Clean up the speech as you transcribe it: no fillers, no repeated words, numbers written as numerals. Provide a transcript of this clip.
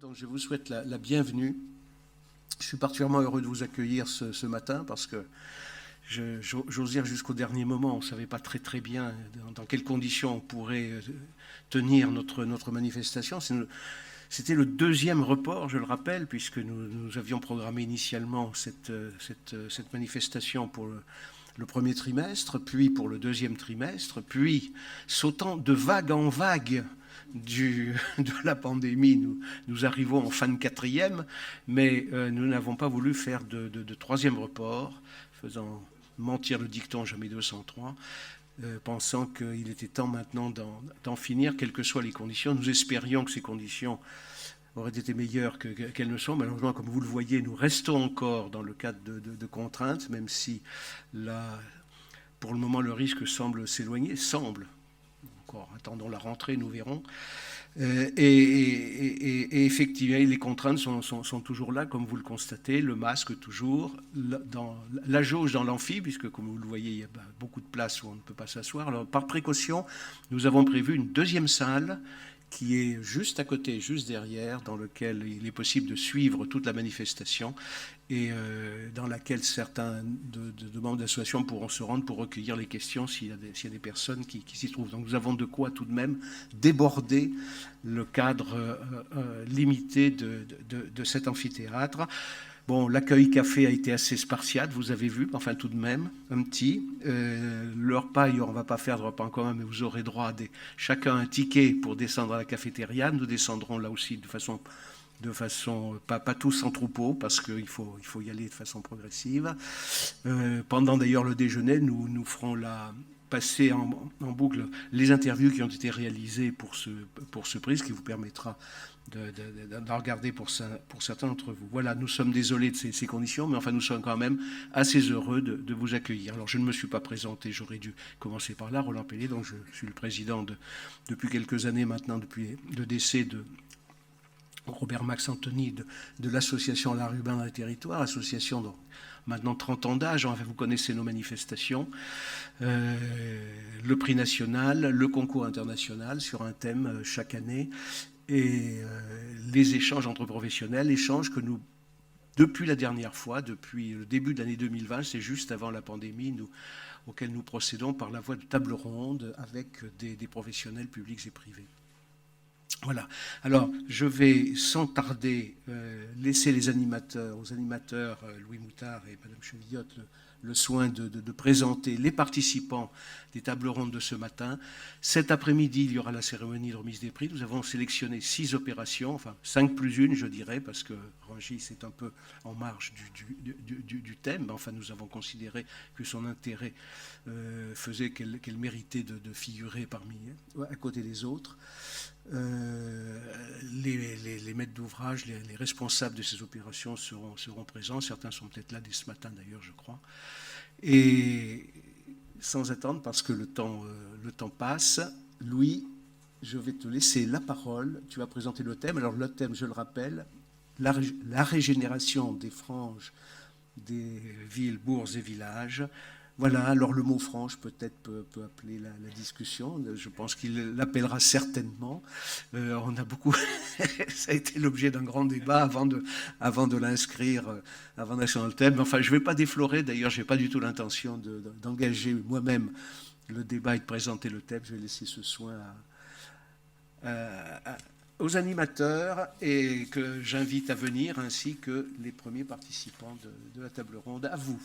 Donc je vous souhaite la bienvenue. Je suis particulièrement heureux de vous accueillir ce matin parce que j'ose dire jusqu'au dernier moment, on ne savait pas très bien dans quelles conditions on pourrait tenir notre manifestation. C'était le deuxième report, je le rappelle, puisque nous avions programmé initialement cette manifestation pour le premier trimestre, puis pour le deuxième trimestre, puis sautant de vague en vague de la pandémie, nous arrivons en fin de quatrième, mais nous n'avons pas voulu faire de troisième report, faisant mentir le dicton jamais 203, pensant qu'il était temps maintenant d'en finir, quelles que soient les conditions. Nous espérions que ces conditions auraient été meilleures qu'elles ne sont. Malheureusement, comme vous le voyez, nous restons encore dans le cadre de contraintes, même si là, pour le moment, le risque semble s'éloigner, encore, attendons la rentrée, nous verrons. Et effectivement, les contraintes sont toujours là, comme vous le constatez, le masque toujours, dans la jauge dans l'amphi, puisque comme vous le voyez, il y a beaucoup de places où on ne peut pas s'asseoir. Alors, par précaution, nous avons prévu une deuxième salle qui est juste à côté, juste derrière, dans lequel il est possible de suivre toute la manifestation et dans laquelle certains de membres d'associations pourront se rendre pour recueillir les questions s'il y a des personnes qui s'y trouvent. Donc nous avons de quoi tout de même déborder le cadre limité de cet amphithéâtre. Bon, l'accueil café a été assez spartiate, vous avez vu, enfin tout de même, un petit. Le repas, on ne va pas faire de repas en commun, mais vous aurez droit à chacun un ticket pour descendre à la cafétéria. Nous descendrons là aussi de façon pas tous en troupeau, parce qu'il faut y aller de façon progressive. Pendant d'ailleurs le déjeuner, nous ferons passer en boucle les interviews qui ont été réalisées pour ce prix, ce qui vous permettra de regarder pour certains d'entre vous. Voilà, nous sommes désolés de ces conditions, mais enfin nous sommes quand même assez heureux de vous accueillir. Alors je ne me suis pas présenté, j'aurais dû commencer par là, Roland Pellet, donc je suis le président depuis quelques années maintenant, depuis le décès de Robert Max Anthony de l'association L'Art Urbain dans les Territoires, association donc maintenant 30 ans d'âge, enfin, vous connaissez nos manifestations, le prix national, le concours international sur un thème chaque année, et les échanges entre professionnels, échanges que nous, depuis la dernière fois, depuis le début de l'année 2020, c'est juste avant la pandémie, auxquels nous procédons par la voie de table ronde avec des professionnels publics et privés. Voilà. Alors, je vais sans tarder laisser aux animateurs Louis Moutard et Madame Chevillotte, le soin de présenter les participants des tables rondes de ce matin. Cet après-midi, il y aura la cérémonie de remise des prix. Nous avons sélectionné 6 opérations, enfin 5 plus une, je dirais, parce que Rungis est un peu en marge du thème. Enfin, nous avons considéré que son intérêt faisait qu'elle méritait de figurer à côté des autres. Les maîtres d'ouvrage, les responsables de ces opérations seront présents. Certains sont peut-être là dès ce matin d'ailleurs, je crois. Et sans attendre, parce que le temps passe, Louis, je vais te laisser la parole. Tu vas présenter le thème. Alors le thème, je le rappelle, la régénération des franges des villes, bourgs et villages. Voilà, alors le mot frange peut-être peut appeler la discussion, je pense qu'il l'appellera certainement. On a beaucoup, ça a été l'objet d'un grand débat avant de l'inscrire, avant d'inscrire le thème. Enfin, je ne vais pas déflorer, d'ailleurs, je n'ai pas du tout l'intention d'engager moi-même le débat et de présenter le thème. Je vais laisser ce soin aux animateurs et que j'invite à venir, ainsi que les premiers participants de la table ronde. À vous.